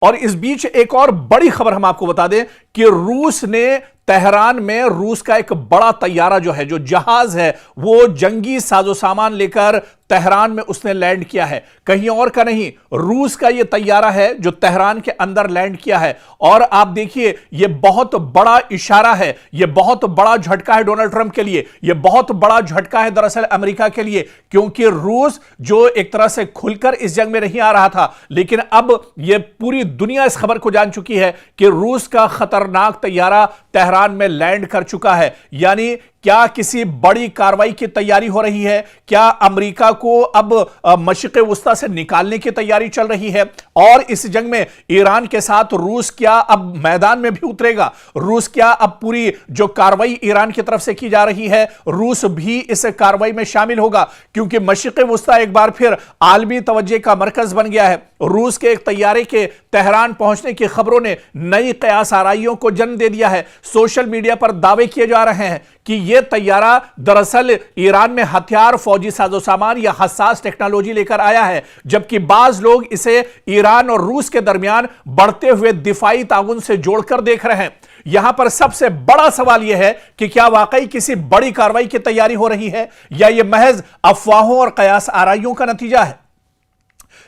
और इस बीच एक और बड़ी खबर हम आपको बता दें कि रूस ने तेहरान में रूस का एक बड़ा तैयारा जो है, जो जहाज है, वो जंगी साजो सामान लेकर तेहरान में उसने लैंड किया है। कहीं और का नहीं, रूस का यह तैयारा है जो तेहरान के अंदर लैंड किया है। और आप देखिए, यह बहुत बड़ा इशारा है, यह बहुत बड़ा झटका है डोनाल्ड ट्रंप के लिए, यह बहुत बड़ा झटका है दरअसल अमेरिका के लिए, क्योंकि रूस जो एक तरह से खुलकर इस जंग में नहीं आ रहा था, लेकिन अब यह पूरी दुनिया इस खबर को जान चुकी है कि रूस का खतरनाक तैयारा तेहरान में लैंड कर चुका है। यानी क्या किसी बड़ी कार्रवाई की तैयारी हो रही है? क्या अमेरिका को अब मशरिक़ वुस्ता से निकालने की तैयारी चल रही है? और इस जंग में ईरान के साथ रूस क्या अब मैदान में भी उतरेगा? रूस क्या अब पूरी जो कार्रवाई ईरान की तरफ से की जा रही है, रूस भी इस कार्रवाई में शामिल होगा? क्योंकि मशरिक़ वुस्ता एक बार फिर आलमी तवज्जो का मरकज बन गया है। रूस के एक तैयारे के तेहरान पहुंचने की खबरों ने नई कयास आराइयों को जन्म दे दिया है। सोशल मीडिया पर दावे किए जा रहे हैं कि यह तैयारा दरअसल ईरान में हथियार, फौजी साजो सामान या हसास टेक्नोलॉजी लेकर आया है, जबकि बाज लोग इसे ईरान और रूस के दरमियान बढ़ते हुए दिफाई ताउन से जोड़कर देख रहे हैं। यहां पर सबसे बड़ा सवाल यह है कि क्या वाकई किसी बड़ी कार्रवाई की तैयारी हो रही है या यह महज अफवाहों और कयास आराइयों का नतीजा है?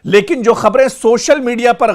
लेकिन जो खबरें सोशल मीडिया पर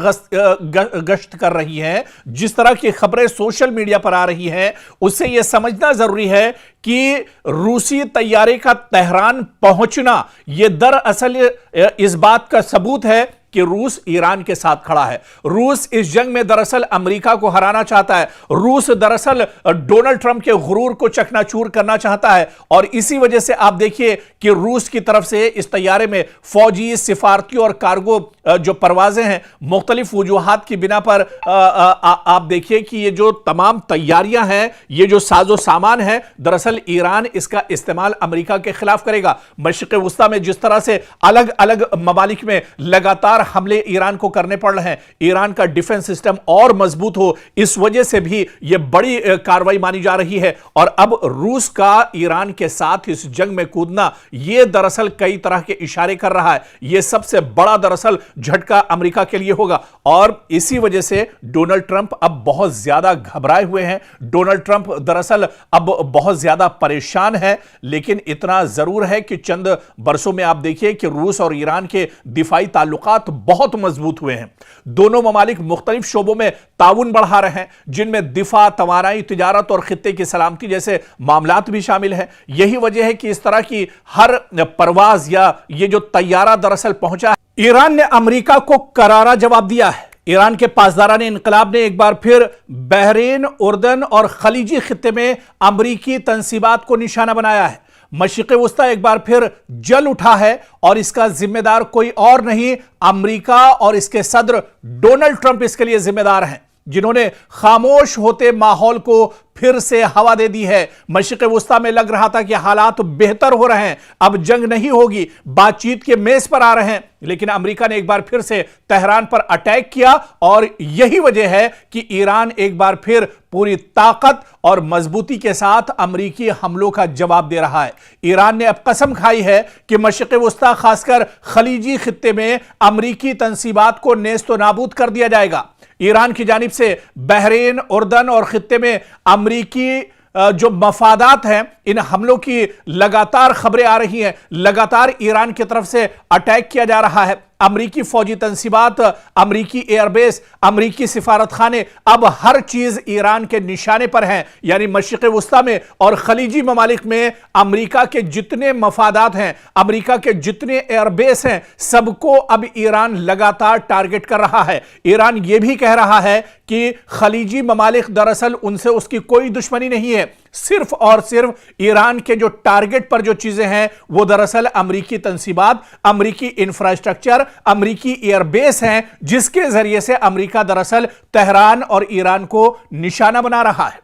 गश्त कर रही हैं, जिस तरह की खबरें सोशल मीडिया पर आ रही हैं, उससे यह समझना जरूरी है कि रूसी तैयारे का तेहरान पहुंचना यह दरअसल इस बात का सबूत है कि रूस ईरान के साथ खड़ा है। रूस इस जंग में दरअसल अमेरिका को हराना चाहता है। रूस दरअसल डोनाल्ड ट्रंप के गुरूर को चकनाचूर करना चाहता है। और इसी वजह से आप देखिए कि रूस की तरफ से इस तैयारे में फौजी, सिफारती और कार्गो जो परवाजें हैं, मुख्तलिफ वजूहात की बिना पर आप देखिए कि ये जो तमाम तैयारियां हैं, ये जो साजो सामान है, दरअसल ईरान इसका इस्तेमाल अमेरिका के खिलाफ करेगा। मशरिक़ वुस्ता में जिस तरह से अलग अलग ममालिक में लगातार हमले ईरान को करने पड़ रहे हैं, ईरान का डिफेंस सिस्टम और मजबूत हो, इस वजह से भी यह बड़ी कार्रवाई मानी जा रही है। और अब रूस का ईरान के साथ इस जंग में कूदना, यह दरअसल कई तरह के इशारे कर रहा है। यह सबसे बड़ा दरअसल झटका अमेरिका के लिए होगा। और इसी वजह से डोनाल्ड ट्रंप अब बहुत ज्यादा घबराए हुए हैं। डोनाल्ड ट्रंप दरअसल अब बहुत ज्यादा परेशान है। लेकिन इतना जरूर है कि चंद बरसों में आप देखिए कि रूस और ईरान के दिफाई ताल्लुकात बहुत मजबूत हुए हैं। दोनों ममालिक मुख्तलिफ शोबों में ताउन बढ़ा रहे हैं, जिनमें दिफा, तवानाई, तिजारत और खित्ते की सलामती जैसे मामलात भी शामिल हैं। यही वजह है कि इस तरह की हर परवाज या ये जो तैयारा दरअसल पहुंचा है, ईरान ने अमेरिका को करारा जवाब दिया है। ईरान के पासदारान इनकलाब ने एक बार फिर बहरीन, उर्दन और खलीजी खित्ते में अमरीकी तंसीबात को निशाना बनाया है। मशरिक़ वुस्ता एक बार फिर जल उठा है और इसका जिम्मेदार कोई और नहीं, अमेरिका और इसके सदर डोनाल्ड ट्रंप इसके लिए जिम्मेदार हैं, जिन्होंने खामोश होते माहौल को फिर से हवा दे दी है। मशरिक़ वुस्ता में लग रहा था कि हालात बेहतर हो रहे हैं, अब जंग नहीं होगी, बातचीत के मेज पर आ रहे हैं, लेकिन अमेरिका ने एक बार फिर से तेहरान पर अटैक किया। और यही वजह है कि ईरान एक बार फिर पूरी ताकत और मजबूती के साथ अमेरिकी हमलों का जवाब दे रहा है। ईरान ने अब कसम खाई है कि मशरिक़ वुस्ता, खासकर खलीजी खित्ते में अमेरिकी तंसीबात को नेस्तो नाबूद कर दिया जाएगा। ईरान की जानिब से बहरीन, उर्दन और खित्ते में अमेरिकी जो मफादात हैं, इन हमलों की लगातार खबरें आ रही हैं। लगातार ईरान की तरफ से अटैक किया जा रहा है। अमरीकी फौजी तंसीबात, अमरीकी एयरबेस, अमरीकी सिफारत खाने, अब हर चीज ईरान के निशाने पर है। यानी मशरिक़ वुस्ता में और खलीजी ममालिक में अमरीका के जितने मफादात हैं, अमरीका के जितने एयरबेस हैं, सबको अब ईरान लगातार टारगेट कर रहा है। ईरान यह भी कह रहा है कि खलीजी ममालिक दरअसल उनसे उसकी कोई दुश्मनी नहीं है, सिर्फ और सिर्फ ईरान के जो टारगेट पर जो चीजें हैं वो दरअसल अमरीकी तंसीबात, अमरीकी इंफ्रास्ट्रक्चर, अमरीकी एयरबेस हैं, जिसके जरिए से अमरीका दरअसल तेहरान और ईरान को निशाना बना रहा है।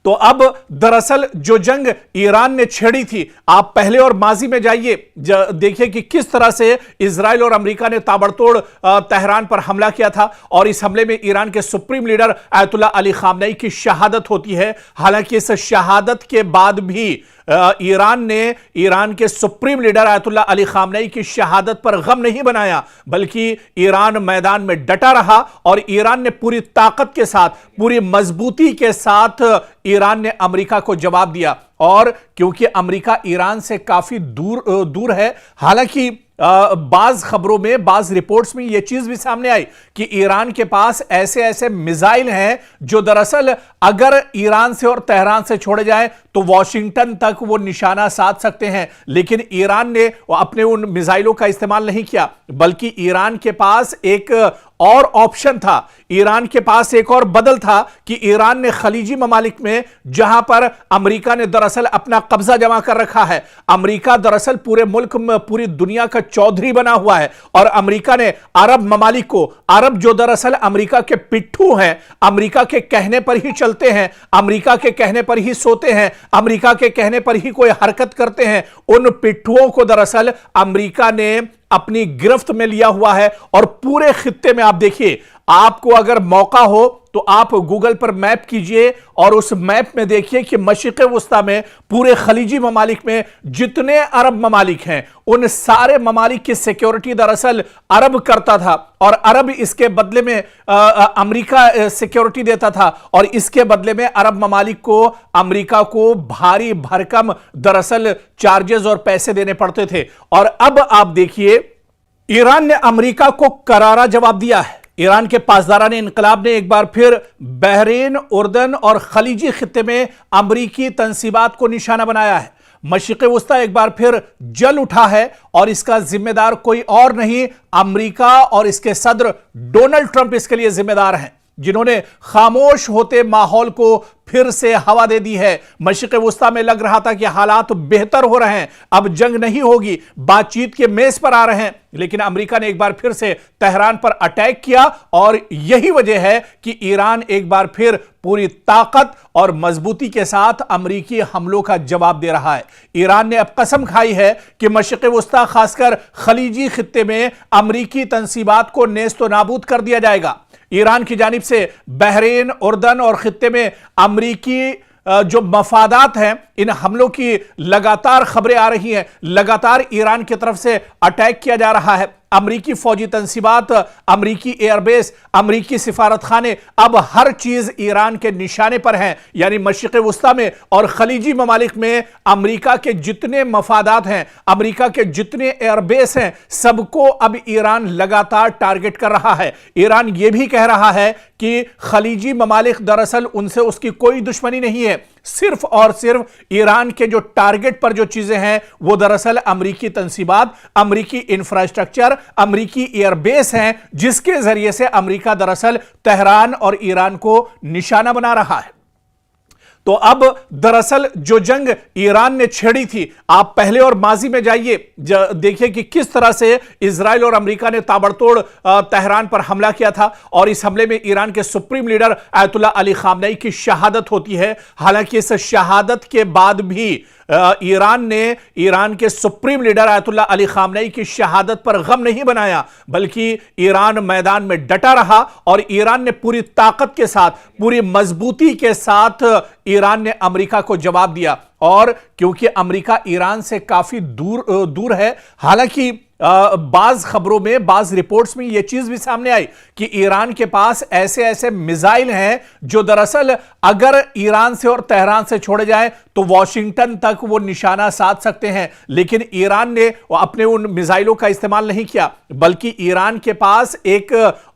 तो अब दरअसल जो जंग ईरान ने छेड़ी थी, आप पहले और माजी में जाइए, देखिए कि किस तरह से इजराइल और अमेरिका ने ताबड़तोड़ तेहरान पर हमला किया था। और इस हमले में ईरान के supreme leader Ayatollah Ali Khamenei की शहादत होती है। हालांकि इस शहादत के बाद भी ईरान ने ईरान के supreme leader Ayatollah Ali Khamenei की शहादत पर गम नहीं बनाया, बल्कि ईरान मैदान में डटा रहा और ईरान ने पूरी ताकत के साथ, पूरी मजबूती के साथ ईरान ने अमेरिका को जवाब दिया। और क्योंकि अमेरिका ईरान से काफी दूर है, हालांकि बाज खबरों में, बाज रिपोर्ट्स में यह चीज भी सामने आई कि ईरान के पास ऐसे ऐसे मिसाइल हैं जो दरअसल अगर ईरान से और तेहरान से छोड़े जाए तो वॉशिंगटन तक वो निशाना साध सकते हैं। लेकिन ईरान ने अपने उन मिसाइलों का इस्तेमाल नहीं किया, बल्कि ईरान के पास एक और ऑप्शन था, ईरान के पास एक और बदल था कि ईरान ने खलीजी ममालिक में, जहां पर अमेरिका ने दरअसल अपना कब्जा जमा कर रखा है, अमेरिका दरअसल पूरे मुल्क में, पूरी दुनिया का चौधरी बना हुआ है, और अमेरिका ने अरब ममालिक को, अरब जो दरअसल अमेरिका के पिट्ठू हैं, अमेरिका के कहने पर ही चलते हैं, अमेरिका के कहने पर ही सोते हैं, अमेरिका के कहने पर ही कोई हरकत करते हैं, उन पिट्ठुओं को दरअसल अमेरिका ने अपनी गिरफ्त में लिया हुआ है। और पूरे खित्ते में आप देखिए, आपको अगर मौका हो तो आप गूगल पर मैप कीजिए और उस मैप में देखिए कि मशरिक़ वुस्ता में, पूरे खलीजी ममालिक में जितने अरब ममालिक हैं, उन सारे ममालिक की सिक्योरिटी दरअसल अरब करता था, और अरब इसके बदले में अमेरिका सिक्योरिटी देता था, और इसके बदले में अरब ममालिक को अमेरिका को भारी भरकम दरअसल चार्जेस और पैसे देने पड़ते थे। और अब आप देखिए, ईरान ने अमेरिका को करारा जवाब दिया है। ईरान के पासदारान इनकलाब ने एक बार फिर बहरीन, उर्दन और खलीजी खित्ते में अमरीकी तंसीबात को निशाना बनाया है। मशरिक़ वुस्ता एक बार फिर जल उठा है, और इसका जिम्मेदार कोई और नहीं, अमेरिका और इसके सदर डोनाल्ड ट्रंप इसके लिए जिम्मेदार हैं, जिन्होंने खामोश होते माहौल को फिर से हवा दे दी है। मशरिक़ वुस्ता में लग रहा था कि हालात बेहतर हो रहे हैं, अब जंग नहीं होगी, बातचीत के मेज पर आ रहे हैं, लेकिन अमेरिका ने एक बार फिर से तेहरान पर अटैक किया, और यही वजह है कि ईरान एक बार फिर पूरी ताकत और मजबूती के साथ अमेरिकी हमलों का जवाब दे रहा है। ईरान ने अब कसम खाई है कि मशरिक़ वुस्ता, खासकर खलीजी खित्ते में अमेरिकी तंसीबात को नेस्त नाबूद कर दिया जाएगा। ईरान की जानिब से बहरीन, उर्दन और खित्ते में अमेरिकी जो मफादात हैं, इन हमलों की लगातार खबरें आ रही हैं, लगातार ईरान की तरफ से अटैक किया जा रहा है। अमरीकी फौजी तंसीबात, अमरीकी एयरबेस, अमरीकी सिफारत खाने, अब हर चीज ईरान के निशाने पर है। यानी मशरिक़ वुस्ता में और खलीजी ममालिक में अमरीका के जितने मफादात हैं, अमरीका के जितने एयरबेस हैं, सबको अब ईरान लगातार टारगेट कर रहा है। ईरान यह भी कह रहा है कि खलीजी ममालिक दरअसल उनसे उसकी कोई दुश्मनी नहीं है, सिर्फ और सिर्फ ईरान के जो टारगेट पर जो चीजें हैं वो दरअसल अमरीकी तंसीबात, अमरीकी इंफ्रास्ट्रक्चर, अमरीकी एयरबेस हैं, जिसके जरिए से अमरीका दरअसल तेहरान और ईरान को निशाना बना रहा है। तो अब दरअसल जो जंग ईरान ने छेड़ी थी, आप पहले और माजी में जाइए, देखिए कि किस तरह से इजराइल और अमेरिका ने ताबड़तोड़ तेहरान पर हमला किया था, और इस हमले में ईरान के supreme leader Ayatollah Ali Khamenei की शहादत होती है। हालांकि इस शहादत के बाद भी ईरान ने ईरान के supreme leader Ayatollah Ali Khamenei की शहादत पर गम नहीं बनाया, बल्कि ईरान मैदान में डटा रहा, और ईरान ने पूरी ताकत के साथ, पूरी मजबूती के साथ ईरान ने अमेरिका को जवाब दिया। और क्योंकि अमेरिका ईरान से काफी दूर है, हालांकि बाज खबरों में, बाज रिपोर्ट्स में यह चीज भी सामने आई कि ईरान के पास ऐसे ऐसे मिसाइल हैं जो दरअसल अगर ईरान से और तेहरान से छोड़े जाए तो वॉशिंगटन तक वो निशाना साध सकते हैं। लेकिन ईरान ने अपने उन मिसाइलों का इस्तेमाल नहीं किया, बल्कि ईरान के पास एक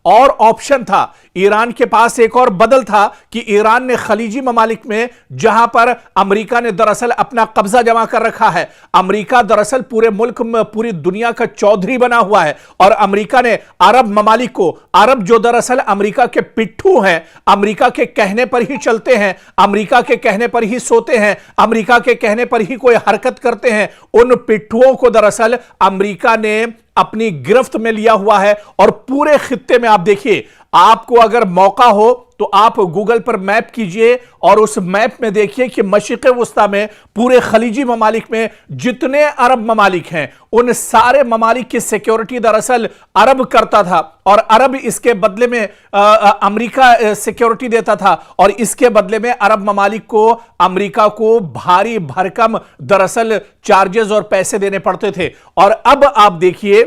और ऑप्शन था, ईरान के पास एक और बदल था कि ईरान ने खलीजी ममालिक में, जहां पर अमेरिका ने दरअसल अपना कब्जा जमा कर रखा है, अमेरिका दरअसल पूरे मुल्क में, पूरी दुनिया का चौधरी बना हुआ है, और अमेरिका ने अरब ममालिक को, अरब जो दरअसल अमेरिका के पिट्ठू हैं, अमेरिका के कहने पर ही चलते हैं, अमेरिका के कहने पर ही सोते हैं, अमेरिका के कहने पर ही कोई हरकत करते हैं, उन पिट्ठुओं को दरअसल अमेरिका ने अपनी गिरफ्त में लिया हुआ है। और पूरे खित्ते में आप देखिए, आपको अगर मौका हो तो आप गूगल पर मैप कीजिए और उस मैप में देखिए कि मशरिक़ वुस्ता में पूरे खलीजी ममालिक में जितने अरब ममालिक हैं उन सारे ममालिक की सिक्योरिटी दरअसल अरब करता था और अरब इसके बदले में अमेरिका सिक्योरिटी देता था और इसके बदले में अरब ममालिक को अमेरिका को भारी भरकम दरअसल चार्जेस और पैसे देने पड़ते थे। और अब आप देखिए